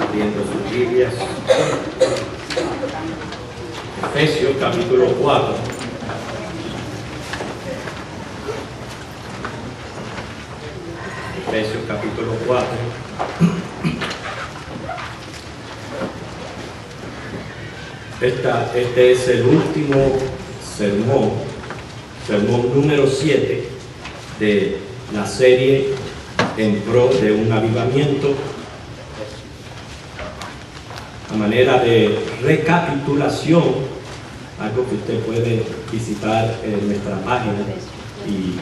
abriendo sus Biblias. Efesios capítulo 4. Efesios capítulo 4. Este es el último sermón número 7 de la serie en pro de un avivamiento. A manera de recapitulación, algo que usted puede visitar en nuestra página y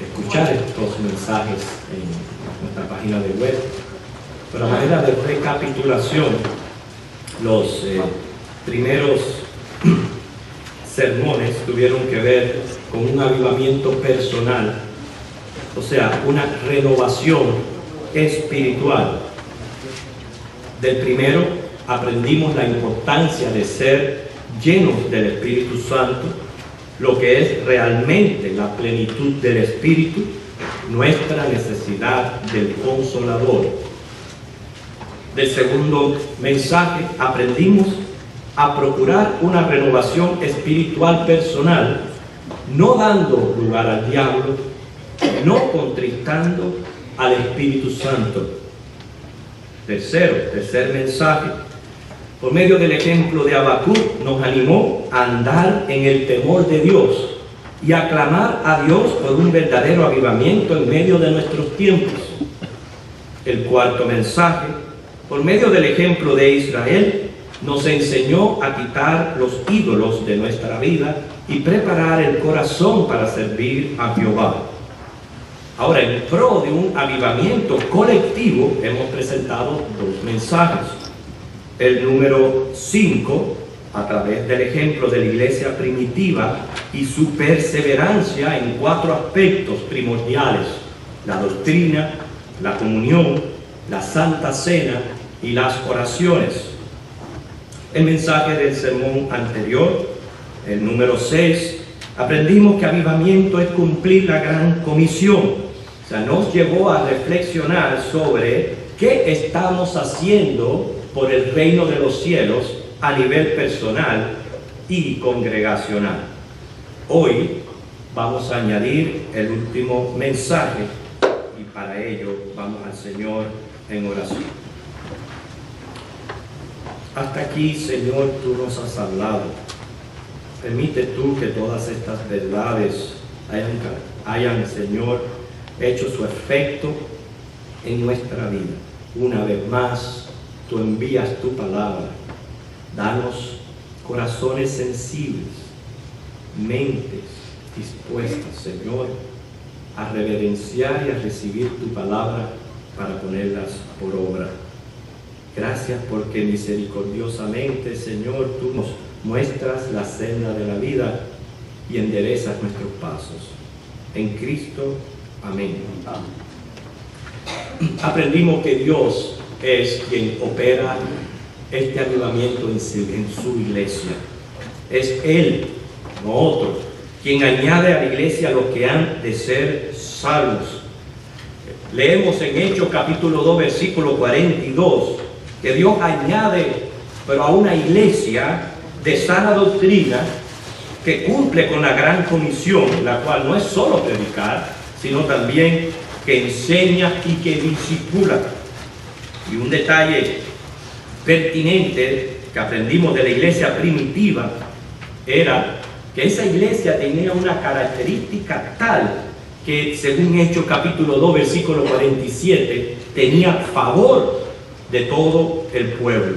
escuchar estos mensajes en nuestra página de web. Pero a manera de recapitulación, los primeros sermones tuvieron que ver con un avivamiento personal, o sea, una renovación espiritual. Del primero aprendimos la importancia de ser llenos del Espíritu Santo, lo que es realmente la plenitud del Espíritu, nuestra necesidad del Consolador. Del segundo mensaje aprendimos a procurar una renovación espiritual personal, no dando lugar al diablo, no contristando al Espíritu Santo. Tercer mensaje, por medio del ejemplo de Habacuc, nos animó a andar en el temor de Dios y a clamar a Dios por un verdadero avivamiento en medio de nuestros tiempos. El cuarto mensaje, por medio del ejemplo de Israel, nos enseñó a quitar los ídolos de nuestra vida y preparar el corazón para servir a Jehová. Ahora, en pro de un avivamiento colectivo, hemos presentado dos mensajes. El número 5, a través del ejemplo de la iglesia primitiva y su perseverancia en 4 aspectos primordiales: la doctrina, la comunión, la santa cena y las oraciones. El mensaje del sermón anterior, el número 6, aprendimos que avivamiento es cumplir la gran comisión. O sea, nos llevó a reflexionar sobre qué estamos haciendo por el reino de los cielos a nivel personal y congregacional. Hoy vamos a añadir el último mensaje y para ello vamos al Señor en oración. Hasta aquí, Señor, tú nos has hablado. Permite tú que todas estas verdades hayan, Señor, hecho su efecto en nuestra vida. Una vez más, tú envías tu palabra. Danos corazones sensibles, mentes dispuestas, Señor, a reverenciar y a recibir tu palabra para ponerlas por obra. Gracias porque misericordiosamente, Señor, tú nos muestras la senda de la vida y enderezas nuestros pasos. En Cristo, amén. Aprendimos que Dios es quien opera este avivamiento en su iglesia. Es Él, no otro, quien añade a la iglesia los que han de ser salvos. Leemos en Hechos capítulo 2, versículo 42, que Dios añade, pero a una iglesia de sana doctrina que cumple con la gran comisión, la cual no es solo predicar, sino también que enseña y que discipula. Y un detalle pertinente que aprendimos de la iglesia primitiva era que esa iglesia tenía una característica tal que, según Hechos capítulo 2, versículo 47, tenía favor de todo el pueblo.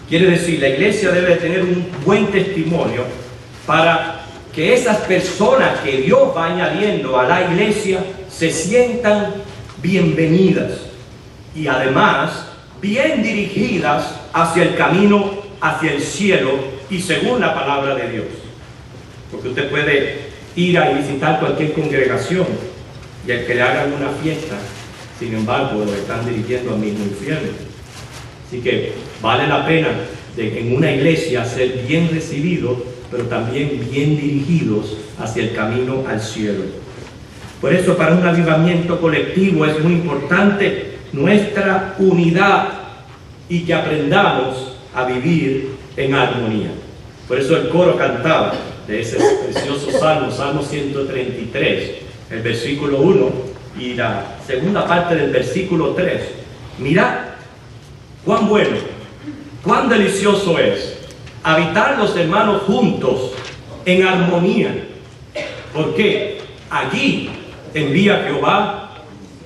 Quiere decir, la iglesia debe tener un buen testimonio para que esas personas que Dios va añadiendo a la iglesia se sientan bienvenidas y además bien dirigidas hacia el camino, hacia el cielo y según la palabra de Dios. Porque usted puede ir a visitar cualquier congregación y al que le hagan una fiesta, sin embargo, lo están dirigiendo al mismo infierno. Así que vale la pena en una iglesia ser bien recibidos, pero también bien dirigidos hacia el camino al cielo. Por eso, para un avivamiento colectivo es muy importante nuestra unidad y que aprendamos a vivir en armonía. Por eso el coro cantaba de ese precioso salmo, Salmo 133, el versículo 1 y la segunda parte del versículo 3. Mirad cuán bueno, cuán delicioso es habitar los hermanos juntos en armonía, porque allí envía Jehová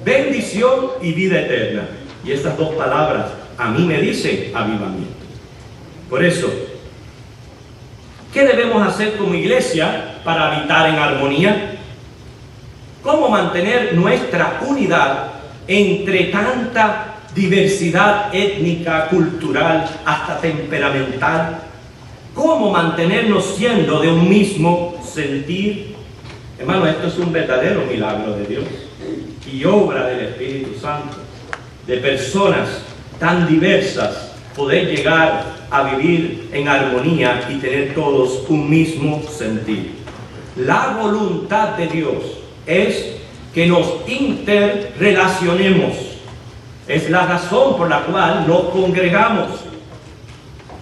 bendición y vida eterna. Y estas dos palabras a mí me dicen avivamiento. Por eso, ¿qué debemos hacer como iglesia para habitar en armonía? ¿Cómo mantener nuestra unidad entre tanta diversidad étnica, cultural, hasta temperamental? ¿Cómo mantenernos siendo de un mismo sentir? Hermano, esto es un verdadero milagro de Dios y obra del Espíritu Santo, de personas tan diversas, poder llegar a vivir en armonía y tener todos un mismo sentir. La voluntad de Dios es que nos interrelacionemos. Es la razón por la cual nos congregamos.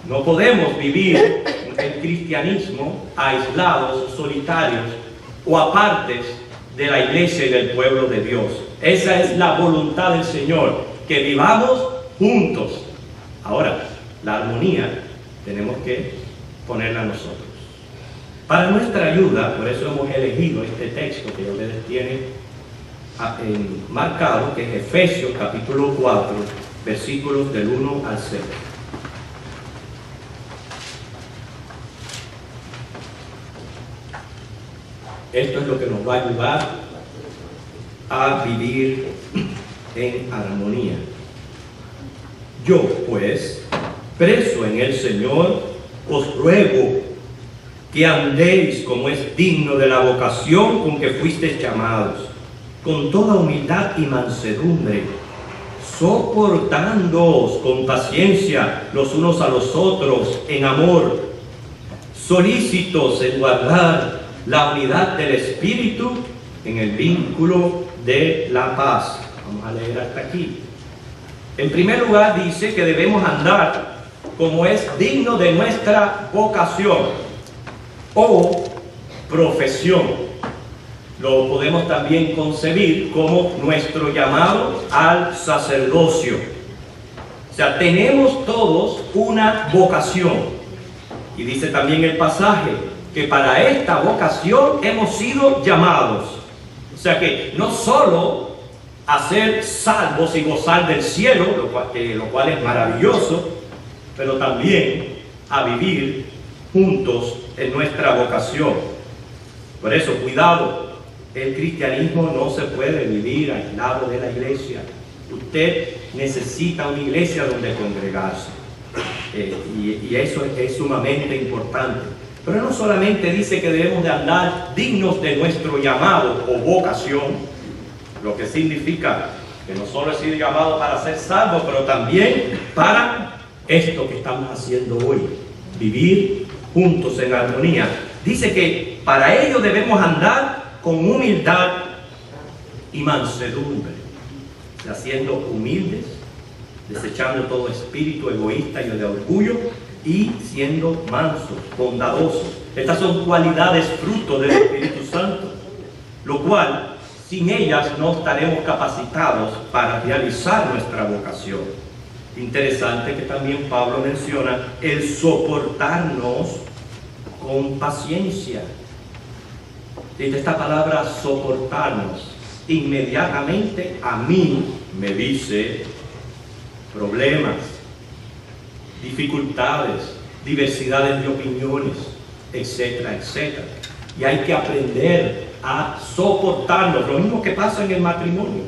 No podemos vivir el cristianismo aislados, solitarios o apartes de la iglesia y del pueblo de Dios. Esa es la voluntad del Señor, que vivamos juntos. Ahora, la armonía tenemos que ponerla nosotros. Para nuestra ayuda, por eso hemos elegido este texto que ustedes tienen marcado, que es Efesios capítulo 4, versículos del 1 al 6. Esto es lo que nos va a ayudar a vivir en armonía. Yo, pues, preso en el Señor, os ruego que andéis como es digno de la vocación con que fuisteis llamados, con toda humildad y mansedumbre, soportándoos con paciencia los unos a los otros en amor, solícitos en guardar la unidad del Espíritu en el vínculo de la paz. Vamos a leer hasta aquí. En primer lugar dice que debemos andar como es digno de nuestra vocación o profesión. Lo podemos también concebir como nuestro llamado al sacerdocio. O sea, tenemos todos una vocación. Y dice también el pasaje que para esta vocación hemos sido llamados. O sea que no solo a ser salvos y gozar del cielo, lo cual es maravilloso, pero también a vivir juntos en nuestra vocación. Por eso, cuidado, el cristianismo no se puede vivir aislado de la iglesia. Usted necesita una iglesia donde congregarse. Y eso es sumamente importante. Pero no solamente dice que debemos de andar dignos de nuestro llamado o vocación, lo que significa que no solo he sido llamado para ser salvo, pero también para esto que estamos haciendo hoy, vivir juntos en armonía. Dice que para ello debemos andar con humildad y mansedumbre, o sea, siendo humildes, desechando todo espíritu egoísta y de orgullo, y siendo mansos, bondadosos. Estas son cualidades fruto del Espíritu Santo, lo cual, sin ellas no estaremos capacitados para realizar nuestra vocación. Interesante que también Pablo menciona el soportarnos con paciencia. Dice esta palabra soportarnos. Inmediatamente a mí me dice problemas, dificultades, diversidades de opiniones, etcétera, etcétera. Y hay que aprender a soportarnos. Lo mismo que pasa en el matrimonio,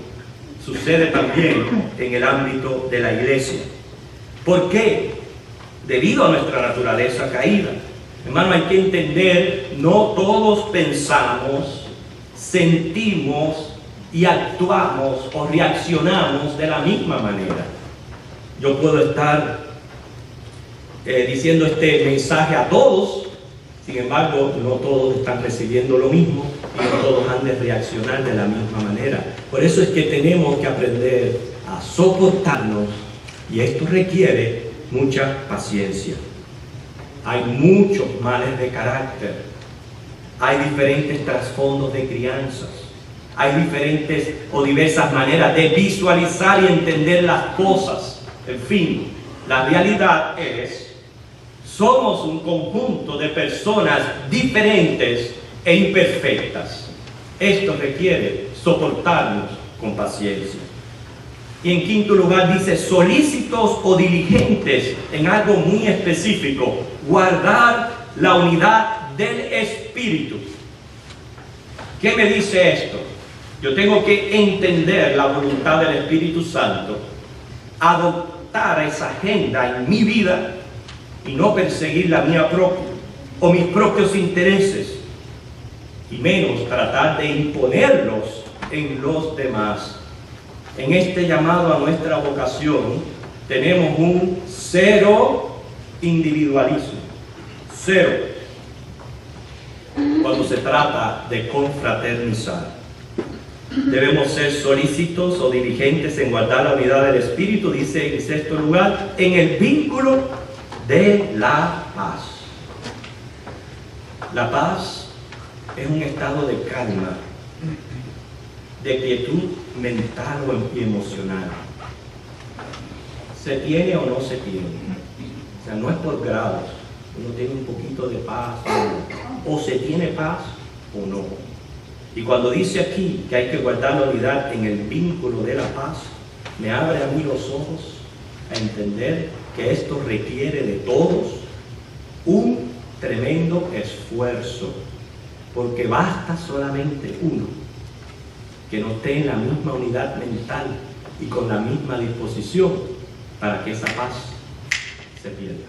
sucede también en el ámbito de la iglesia. ¿Por qué? Debido a nuestra naturaleza caída. Hermano, hay que entender, no todos pensamos, sentimos y actuamos o reaccionamos de la misma manera. Yo puedo estar diciendo este mensaje a todos, sin embargo, no todos están recibiendo lo mismo y no todos han de reaccionar de la misma manera. Por eso es que tenemos que aprender a soportarnos Y esto requiere mucha paciencia. Hay muchos males de carácter. Hay diferentes trasfondos de crianzas. Hay diferentes o diversas maneras de visualizar y entender las cosas. En fin, la realidad es, somos un conjunto de personas diferentes e imperfectas. Esto requiere soportarnos con paciencia. Y en quinto lugar dice, solícitos o diligentes en algo muy específico, guardar la unidad del Espíritu. ¿Qué me dice esto? Yo tengo que entender la voluntad del Espíritu Santo, adoptar esa agenda en mi vida y no perseguir la mía propia o mis propios intereses, y menos tratar de imponerlos en los demás. En este llamado a nuestra vocación tenemos un cero individualismo, cero, cuando se trata de confraternizar. Debemos ser solícitos o diligentes en guardar la unidad del Espíritu, dice en sexto lugar, en el vínculo de la paz. La paz es un estado de calma, de quietud mental y emocional. ¿Se tiene o no se tiene? O sea, no es por grados. Uno tiene un poquito de paz o se tiene paz o no. Y cuando dice aquí que hay que guardar la unidad en el vínculo de la paz, me abre a mí los ojos a entender que esto requiere de todos un tremendo esfuerzo, porque basta solamente uno que no esté en la misma unidad mental y con la misma disposición para que esa paz se pierda.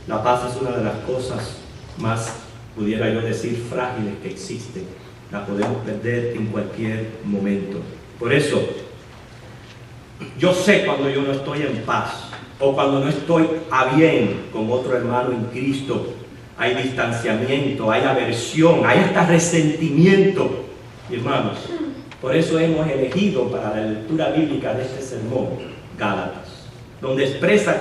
La paz es una de las cosas más, pudiera yo decir, frágiles que existen. La podemos perder en cualquier momento. Por eso, yo sé cuando yo no estoy en paz o cuando no estoy a bien con otro hermano en Cristo. Hay distanciamiento, hay aversión, hay hasta resentimiento. Y hermanos, por eso hemos elegido para la lectura bíblica de este sermón Gálatas, donde expresa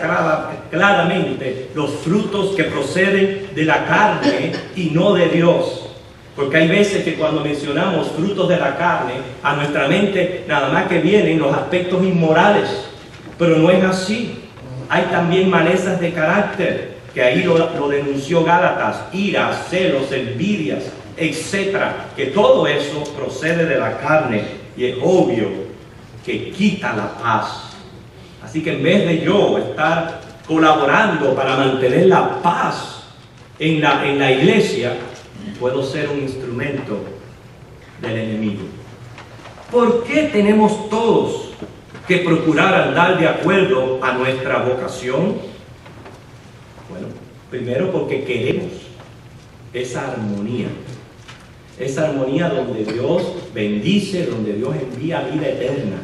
claramente los frutos que proceden de la carne y no de Dios. Porque hay veces que cuando mencionamos frutos de la carne, a nuestra mente nada más que vienen los aspectos inmorales, pero no es así. Hay también malezas de carácter, que ahí lo denunció Gálatas, ira, celos, envidias, etcétera, que todo eso procede de la carne y es obvio que quita la paz. Así que en vez de yo estar colaborando para mantener la paz en la iglesia, puedo ser un instrumento del enemigo. ¿Por qué tenemos todos que procurar andar de acuerdo a nuestra vocación? Bueno, primero porque queremos esa armonía donde Dios bendice, donde Dios envía vida eterna,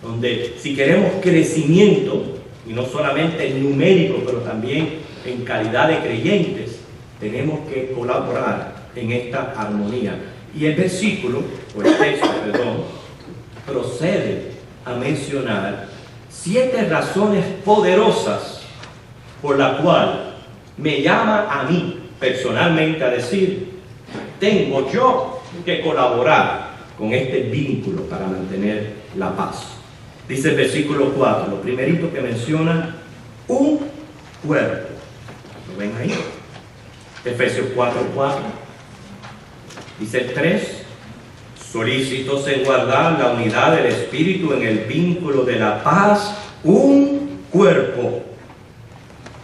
donde si queremos crecimiento, y no solamente en numérico, pero también en calidad de creyentes, tenemos que colaborar en esta armonía. Y el versículo, o el texto, procede a mencionar 7 razones poderosas por la cual me llama a mí personalmente a decir, tengo yo que colaborar con este vínculo para mantener la paz. Dice el versículo 4, lo primerito que menciona, un cuerpo. ¿Lo ven ahí? Efesios 4:4. Dice 3, solícitos en guardar la unidad del Espíritu en el vínculo de la paz, un cuerpo.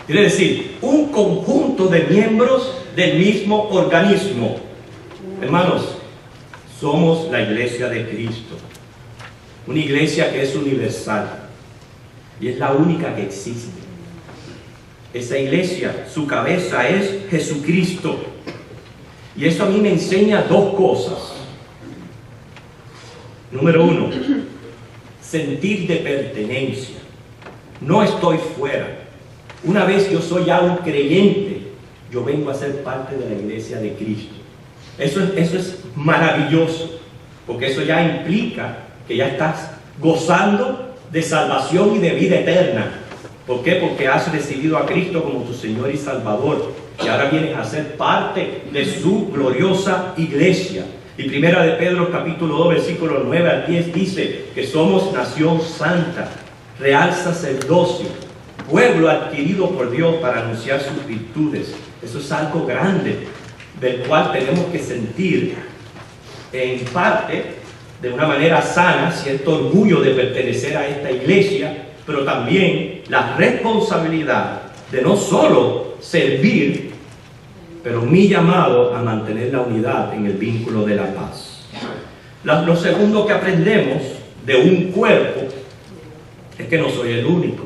Quiere decir, un conjunto de miembros del mismo organismo. Hermanos, somos la iglesia de Cristo. Una iglesia que es universal. Y es la única que existe. Esa iglesia, su cabeza es Jesucristo. Y eso a mí me enseña 2 cosas. Número 1, sentir de pertenencia. No estoy fuera. Una vez yo soy ya un creyente, yo vengo a ser parte de la iglesia de Cristo. Eso es maravilloso, porque eso ya implica que ya estás gozando de salvación y de vida eterna. ¿Por qué? Porque has recibido a Cristo como tu Señor y Salvador. Y ahora vienes a ser parte de su gloriosa iglesia. Y Primera de Pedro capítulo 2 versículos 9 al 10 dice que somos nación santa, real sacerdocio, pueblo adquirido por Dios para anunciar sus virtudes. Eso es algo grande del cual tenemos que sentir en parte, de una manera sana, cierto orgullo de pertenecer a esta iglesia, pero también la responsabilidad de no solo servir, pero mi llamado a mantener la unidad en el vínculo de la paz. Lo segundo que aprendemos de un cuerpo es que no soy el único,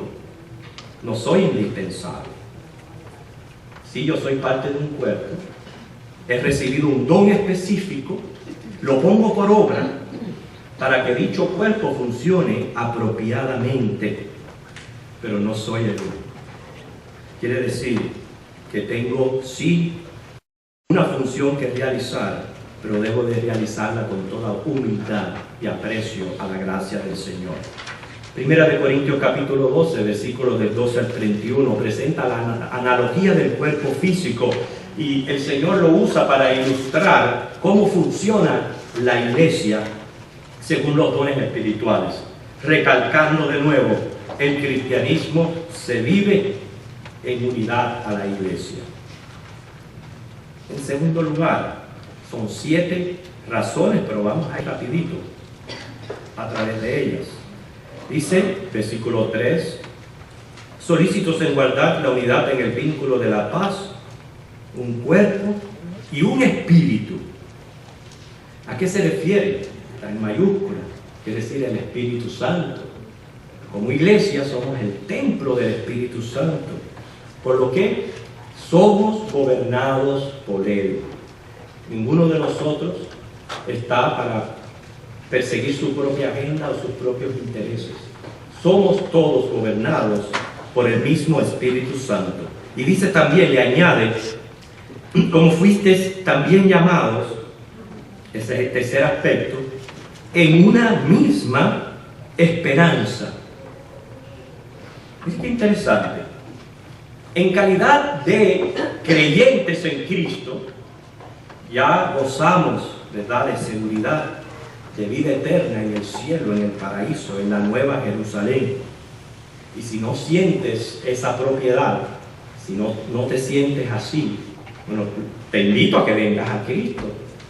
no soy indispensable. Si yo soy parte de un cuerpo, he recibido un don específico, lo pongo por obra para que dicho cuerpo funcione apropiadamente, pero no soy el único. Quiere decir que tengo sí una función que realizar, pero debo de realizarla con toda humildad y aprecio a la gracia del Señor. Primera de Corintios capítulo 12, versículos del 12 al 31, presenta la analogía del cuerpo físico y el Señor lo usa para ilustrar cómo funciona la iglesia según los dones espirituales, recalcando de nuevo, el cristianismo se vive en unidad a la iglesia. En segundo lugar, son 7 razones, pero vamos a ir rapidito a través de ellas. Dice, versículo 3, solícitos en guardar la unidad en el vínculo de la paz, un cuerpo y un espíritu. ¿A qué se refiere? Está en mayúscula, quiere decir el Espíritu Santo. Como iglesia somos el templo del Espíritu Santo, por lo que somos gobernados por Él. Ninguno de nosotros está para perseguir su propia agenda o sus propios intereses. Somos todos gobernados por el mismo Espíritu Santo. Y dice también, le añade, como fuisteis también llamados, ese es el tercer aspecto, en una misma esperanza. Es que interesante. En calidad de creyentes en Cristo, ya gozamos, ¿verdad?, de seguridad, de vida eterna en el cielo, en el paraíso, en la nueva Jerusalén. Y si no sientes esa propiedad, si no te sientes así, bueno, te invito a que vengas a Cristo,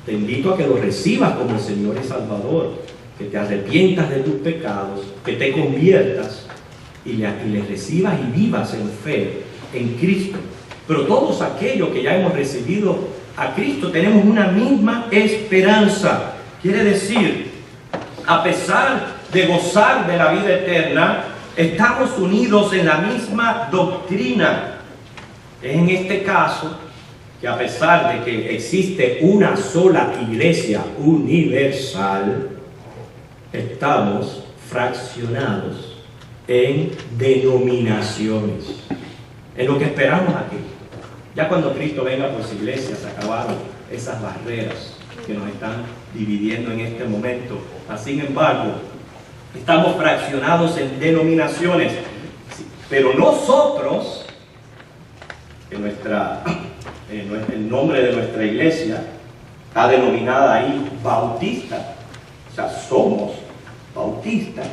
te invito a que lo recibas como el Señor y Salvador, que te arrepientas de tus pecados, que te conviertas y le recibas y vivas en fe en Cristo. Pero todos aquellos que ya hemos recibido a Cristo tenemos una misma esperanza. Quiere decir, a pesar de gozar de la vida eterna, estamos unidos en la misma doctrina. En este caso, que a pesar de que existe una sola iglesia universal, estamos fraccionados en denominaciones. Es lo que esperamos aquí. Ya cuando Cristo venga por su iglesia, se acabaron esas barreras que nos están dividiendo en este momento. Sin embargo, estamos fraccionados en denominaciones, pero nosotros, el nombre de nuestra iglesia está denominada ahí Bautista, o sea, somos bautistas.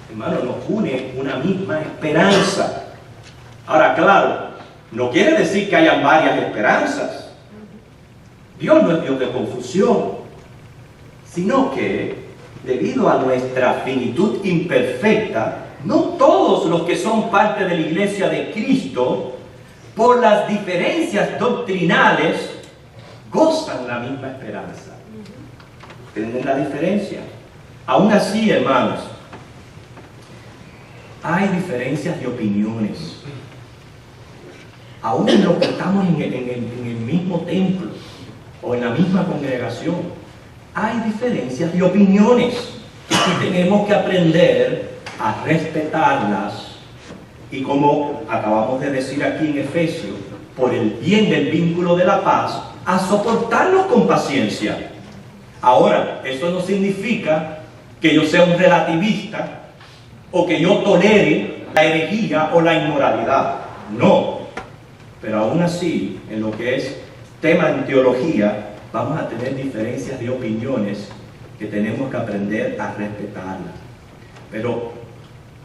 Hermano, nos une una misma esperanza. Ahora, claro, no quiere decir que hayan varias esperanzas. Dios no es Dios de confusión, sino que debido a nuestra finitud imperfecta, no todos los que son parte de la iglesia de Cristo, por las diferencias doctrinales, gozan la misma esperanza. ¿Entienden la diferencia? Aún así, hermanos, hay diferencias de opiniones. Aún en los que estamos en el mismo templo o en la misma congregación, hay diferencias de opiniones y tenemos que aprender a respetarlas y, como acabamos de decir aquí en Efesios, por el bien del vínculo de la paz, a soportarlos con paciencia. Ahora, eso no significa que yo sea un relativista o que yo tolere la herejía o la inmoralidad. No. Pero aún así, en lo que es tema en teología, vamos a tener diferencias de opiniones que tenemos que aprender a respetarlas. Pero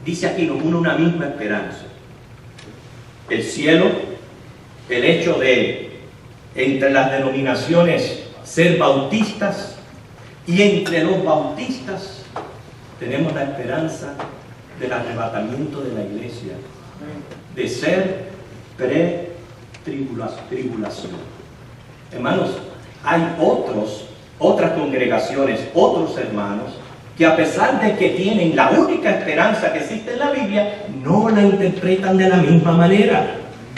dice aquí, nos une una misma esperanza. El cielo, el hecho de, entre las denominaciones, ser bautistas, y entre los bautistas tenemos la esperanza del arrebatamiento de la iglesia, de ser pre-tribulación. Hermanos, hay otras congregaciones, otros hermanos, que a pesar de que tienen la única esperanza que existe en la Biblia, no la interpretan de la misma manera.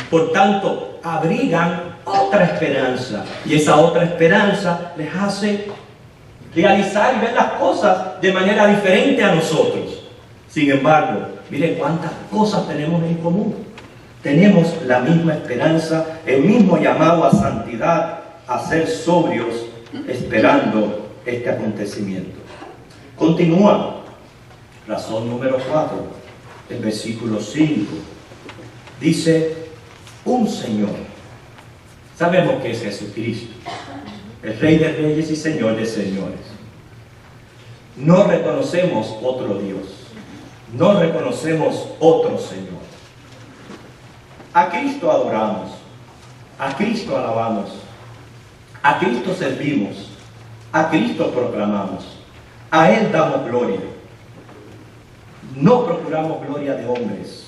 Por tanto, abrigan otra esperanza, y esa otra esperanza les hace realizar y ver las cosas de manera diferente a nosotros. Sin embargo, miren cuántas cosas tenemos en común. Tenemos la misma esperanza, el mismo llamado a santidad, a ser sobrios, esperando este acontecimiento. Continúa, razón número 4, el versículo 5. Dice, un Señor. Sabemos que es Jesucristo, el Rey de Reyes y Señor de Señores. No reconocemos otro Dios, no reconocemos otro Señor. A Cristo adoramos, a Cristo alabamos, a Cristo servimos, a Cristo proclamamos, a Él damos gloria. No procuramos gloria de hombres.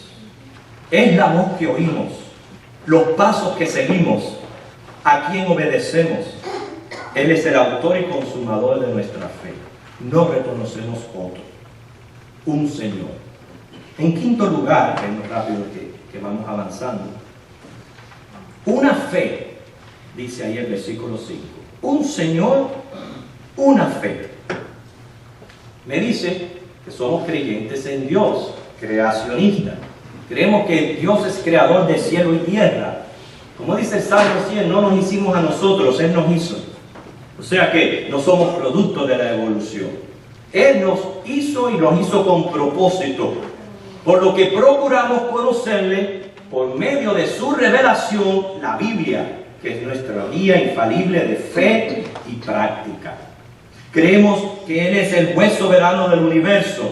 Es la voz que oímos, los pasos que seguimos, a quien obedecemos. Él es el autor y consumador de nuestra fe. No reconocemos otro, un Señor. En quinto lugar, que es muy rápido que vamos avanzando, una fe, dice ahí el versículo 5, un Señor, una fe. Me dice que somos creyentes en Dios, creacionista. Creemos que Dios es creador de cielo y tierra. Como dice el Salmo 100, no nos hicimos a nosotros, Él nos hizo. O sea que no somos producto de la evolución. Él nos hizo y nos hizo con propósito. Por lo que procuramos conocerle por medio de su revelación, la Biblia, que es nuestra guía infalible de fe y práctica. Creemos que Él es el juez soberano del universo,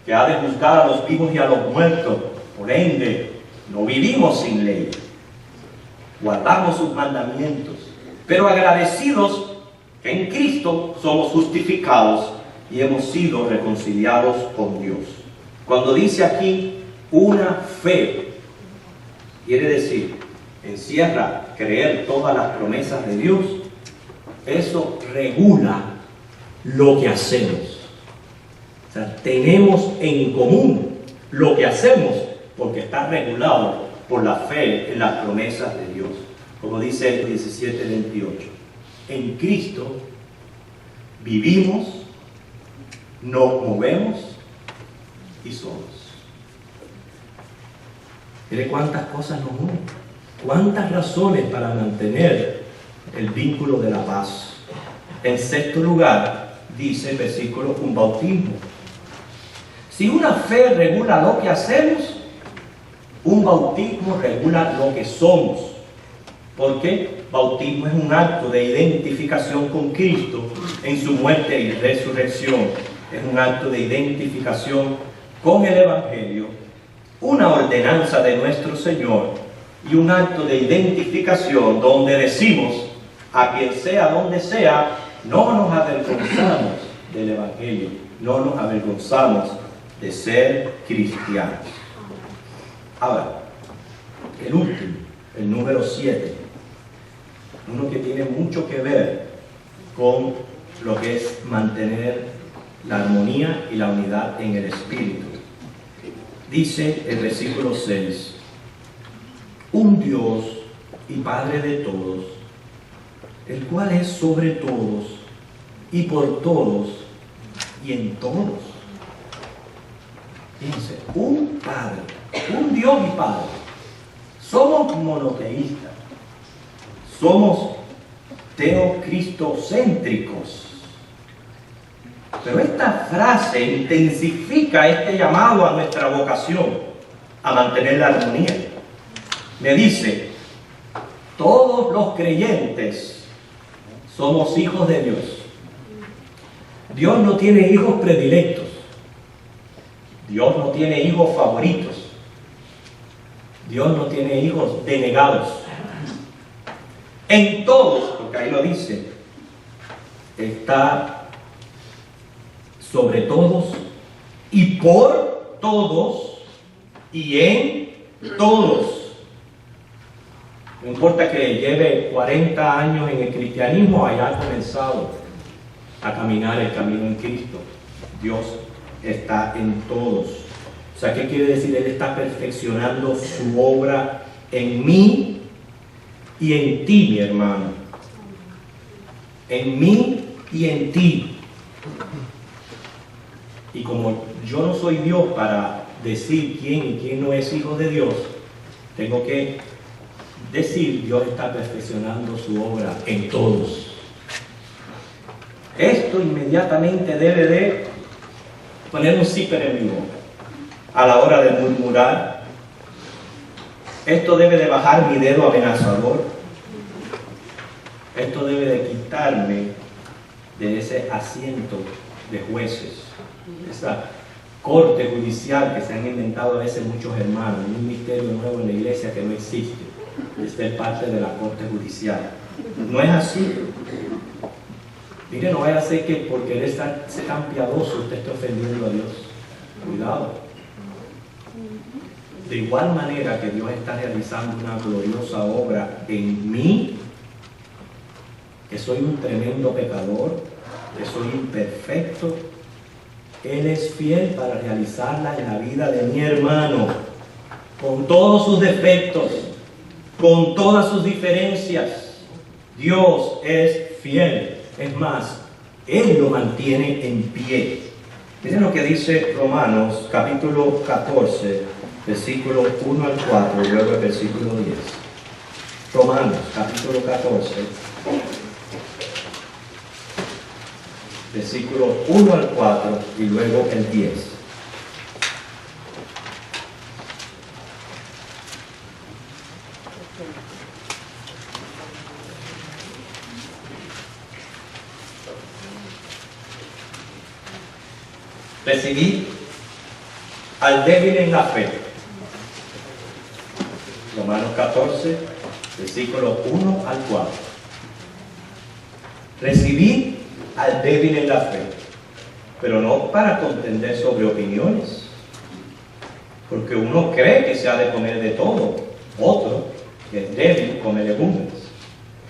que ha de juzgar a los vivos y a los muertos. Por ende, no vivimos sin ley. Guardamos sus mandamientos, pero agradecidos que en Cristo somos justificados y hemos sido reconciliados con Dios. Cuando dice aquí una fe, quiere decir, encierra creer todas las promesas de Dios. Eso regula lo que hacemos. O sea, tenemos en común lo que hacemos porque está regulado por la fe en las promesas de Dios. Como dice el 17:28. En Cristo vivimos, nos movemos y somos. Mire cuántas cosas nos unen, cuántas razones para mantener el vínculo de la paz. En sexto lugar, dice el versículo, un bautismo. Si una fe regula lo que hacemos, un bautismo regula lo que somos. ¿Por qué? Bautismo es un acto de identificación con Cristo en su muerte y resurrección. Es un acto de identificación con el Evangelio, una ordenanza de nuestro Señor y un acto de identificación donde decimos a quien sea, donde sea, no nos avergonzamos del Evangelio, no nos avergonzamos de ser cristianos. Ahora, el último, el número 7, uno que tiene mucho que ver con lo que es mantener la armonía y la unidad en el Espíritu. Dice el versículo 6, un Dios y Padre de todos, el cual es sobre todos y por todos y en todos. Fíjense, un Padre, un Dios y Padre. Somos monoteístas, somos teocristocéntricos. Pero esta frase intensifica este llamado a nuestra vocación. a mantener la armonía. Me dice, todos los creyentes somos hijos de Dios. Dios no tiene hijos predilectos. Dios no tiene hijos favoritos. Dios no tiene hijos denegados. En todos, porque ahí lo dice, está sobre todos y por todos y en todos. No importa que lleve 40 años en el cristianismo, haya comenzado a caminar el camino en Cristo. Dios está en todos. O sea, ¿qué quiere decir? Él está perfeccionando su obra en mí y en ti, mi hermano. En mí y en ti. Y como yo no soy Dios para decir quién y quién no es hijo de Dios, tengo que decir, Dios está perfeccionando su obra en todos. Esto inmediatamente debe de poner un zipper en mi boca a la hora de murmurar. Esto debe de bajar mi dedo amenazador. Esto debe de quitarme de ese asiento de jueces, esa corte judicial que se han inventado a veces muchos hermanos, un misterio nuevo en la iglesia que no existe, es ser parte de la corte judicial. No es así. Mire, no vaya a ser que por querer ser tan piadoso usted esté ofendiendo a Dios. Cuidado. De igual manera que Dios está realizando una gloriosa obra en mí, que soy un tremendo pecador, que soy imperfecto, Él es fiel para realizarla en la vida de mi hermano, con todos sus defectos, con todas sus diferencias. Dios es fiel. Es más, Él lo mantiene en pie. Miren lo que dice Romanos capítulo 14, versículo 1 al 4 y luego el versículo 10. Romanos capítulo 14, versículo 1 al 4 y luego el 10. Recibid al débil en la fe. Romanos 14, versículos 1 al 4. Recibid al débil en la fe, pero no para contender sobre opiniones, porque uno cree que se ha de comer de todo. Otro, que es débil, come legumbres.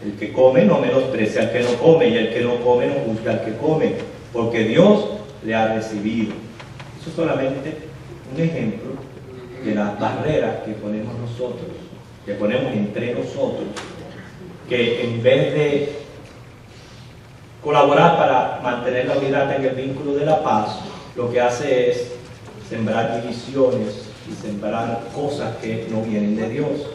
El que come no menosprecia al que no come, y el que no come no juzga al que come, porque Dios le ha recibido. Eso es solamente un ejemplo de las barreras que ponemos nosotros, que ponemos entre nosotros, que en vez de colaborar para mantener la unidad en el vínculo de la paz, lo que hace es sembrar divisiones y sembrar cosas que no vienen de Dios.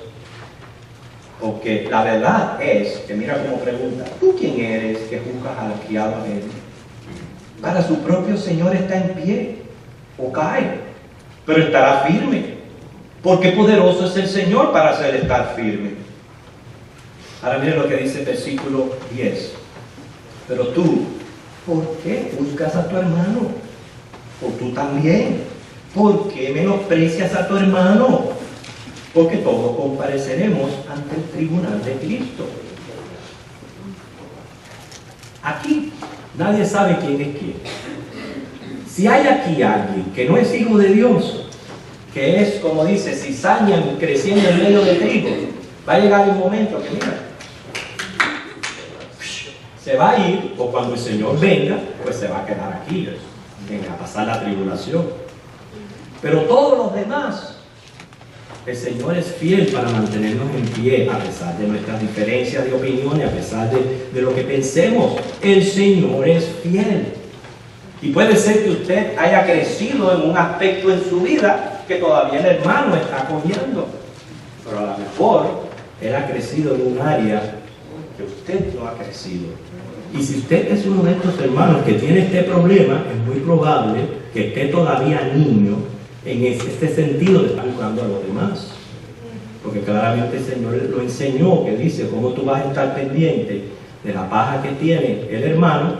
Porque la verdad es que, mira cómo pregunta, ¿tú quién eres que juzgas al criado ajeno? Para su propio Señor está en pie o cae, pero estará firme, porque poderoso es el Señor para hacer estar firme. Ahora mire lo que dice el versículo 10. Pero tú, ¿por qué juzgas a tu hermano? O tú también, ¿por qué menosprecias a tu hermano? Porque todos compareceremos ante el tribunal de Cristo. Aquí nadie sabe quién es quién. Si hay aquí alguien que no es hijo de Dios, que es, como dice, cizaña creciendo en medio de trigo, va a llegar un momento que, mira, se va a ir, o cuando el Señor venga, pues se va a quedar aquí, venga a pasar la tribulación. Pero todos los demás, el Señor es fiel para mantenernos en pie, a pesar de nuestras diferencias de opiniones, a pesar de lo que pensemos. El Señor es fiel. Y puede ser que usted haya crecido en un aspecto en su vida que todavía el hermano está cogiendo, pero a lo mejor él ha crecido en un área que usted no ha crecido. Y si usted es uno de estos hermanos que tiene este problema, es muy probable que esté todavía niño en este sentido de estar juzgando a los demás. Porque claramente el Señor lo enseñó, que dice, ¿cómo tú vas a estar pendiente de la paja que tiene el hermano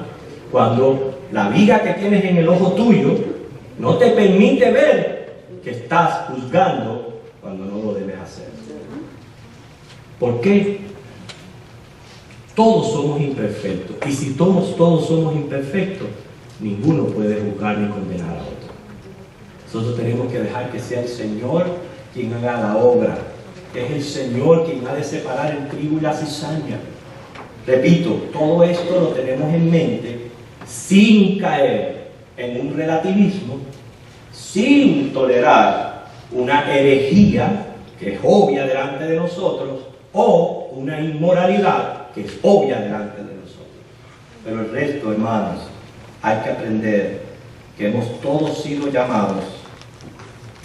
cuando la viga que tienes en el ojo tuyo no te permite ver que estás juzgando cuando no lo debes hacer? ¿Por qué? Todos somos imperfectos. Y si todos somos imperfectos, ninguno puede juzgar ni condenar a otro. Nosotros tenemos que dejar que sea el Señor quien haga la obra. Es el Señor quien ha de separar el trigo y la cizaña. Repito, todo esto lo tenemos en mente sin caer en un relativismo, sin tolerar una herejía que es obvia delante de nosotros o una inmoralidad que es obvia delante de nosotros. Pero el resto, hermanos, hay que aprender que hemos todos sido llamados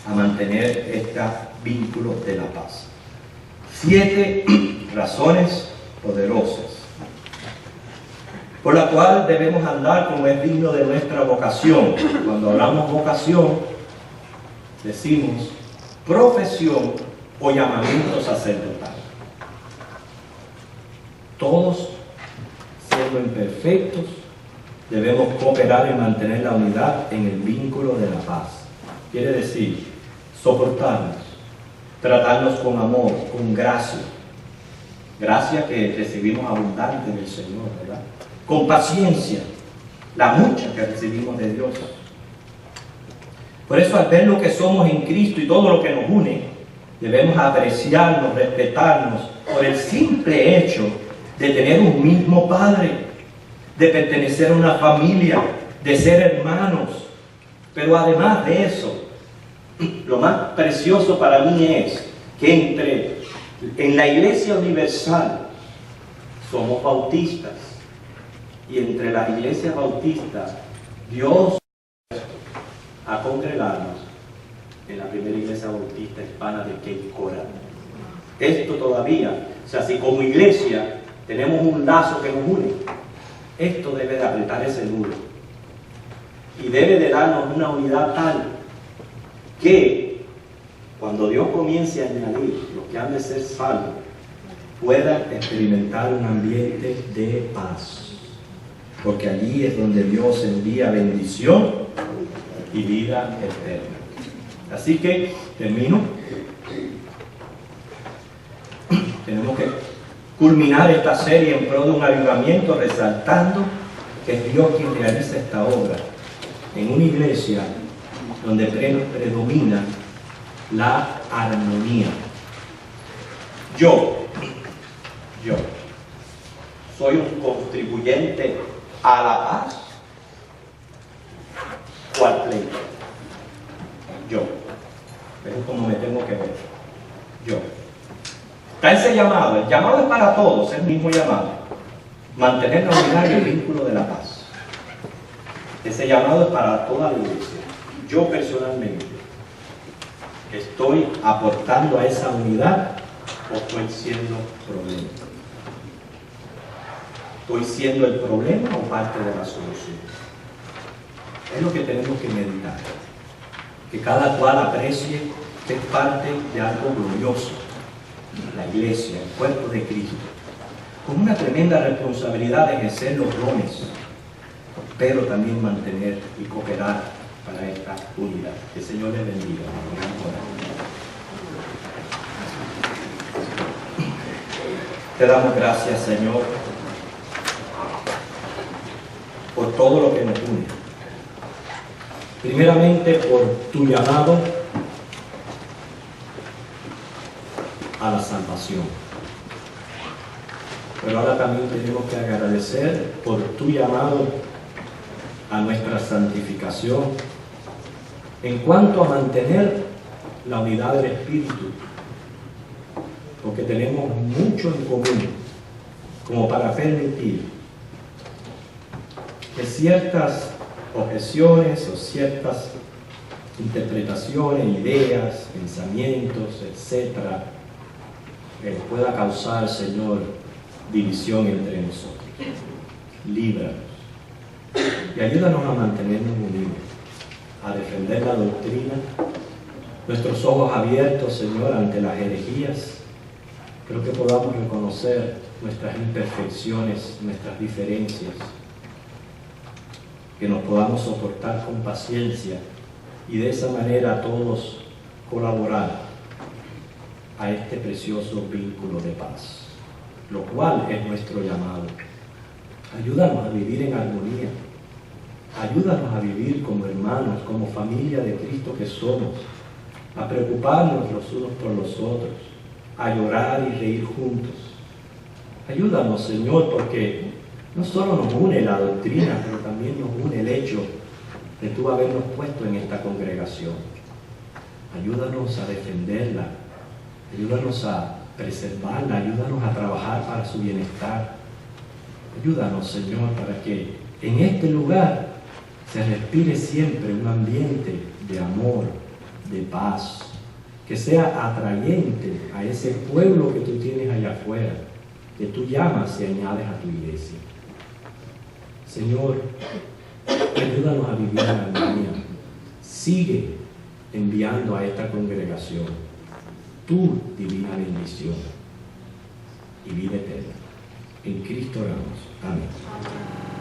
a mantener este vínculo de la paz. 7 razones poderosas por la cual debemos andar como es digno de nuestra vocación. Cuando hablamos vocación, decimos profesión o llamamiento sacerdotal. Todos, siendo imperfectos, debemos cooperar en mantener la unidad en el vínculo de la paz. Quiere decir, soportarnos, tratarnos con amor, con gracia. Gracia que recibimos abundante del Señor, ¿verdad? Con paciencia, la mucha que recibimos de Dios. Por eso, al ver lo que somos en Cristo y todo lo que nos une, debemos apreciarnos, respetarnos por el simple hecho de tener un mismo Padre, de pertenecer a una familia, de ser hermanos. Pero además de eso, lo más precioso para mí es que en la Iglesia Universal somos bautistas, y entre las iglesias bautistas Dios a congregarnos en la primera iglesia bautista hispana de Cape Coral. Esto todavía, o sea, si como iglesia tenemos un lazo que nos une, esto debe de apretar ese nudo y debe de darnos una unidad tal que cuando Dios comience a añadir los que han de ser salvos, puedan experimentar un ambiente de paz. Porque allí es donde Dios envía bendición y vida eterna. Así que, termino. Tenemos que culminar esta serie en pro de un avivamiento, resaltando que es Dios quien realiza esta obra en una iglesia donde predomina la armonía. Yo soy un contribuyente a la paz o al pleito. Yo. Es como me tengo que ver. Yo. Está ese llamado. El llamado es para todos, es el mismo llamado. Mantener la unidad y el vínculo de la paz. Ese llamado es para toda la iglesia. Yo personalmente estoy aportando a esa unidad o estoy siendo problema. ¿Estoy siendo el problema o parte de la solución? Es lo que tenemos que meditar. Que cada cual aprecie que es parte de algo glorioso. La iglesia, el cuerpo de Cristo. Con una tremenda responsabilidad de ejercer los dones, pero también mantener y cooperar para esta unidad. Que el Señor les bendiga. Te damos gracias, Señor, por todo lo que nos une. Primeramente por tu llamado a la salvación. Pero ahora también tenemos que agradecer por tu llamado a nuestra santificación en cuanto a mantener la unidad del Espíritu, porque tenemos mucho en común como para permitir que ciertas objeciones o ciertas interpretaciones, ideas, pensamientos, etcétera, pueda causar, Señor, división entre nosotros. Líbranos y ayúdanos a mantenernos unidos, a defender la doctrina nuestros ojos abiertos, Señor, ante las herejías, pero que podamos reconocer nuestras imperfecciones, nuestras diferencias, que nos podamos soportar con paciencia y de esa manera todos colaborar a este precioso vínculo de paz, lo cual es nuestro llamado. Ayúdanos a vivir en armonía, ayúdanos a vivir como hermanos, como familia de Cristo que somos, a preocuparnos los unos por los otros, a llorar y reír juntos. Ayúdanos, Señor, porque no solo nos une la doctrina, pero también nos une el hecho de tú habernos puesto en esta congregación. Ayúdanos a defenderla, ayúdanos a preservarla, ayúdanos a trabajar para su bienestar. Ayúdanos, Señor, para que en este lugar se respire siempre un ambiente de amor, de paz, que sea atrayente a ese pueblo que tú tienes allá afuera, que tú llamas y añades a tu iglesia. Señor, ayúdanos a vivir en armonía. Sigue enviando a esta congregación tu divina bendición y vida eterna. En Cristo oramos. Amén.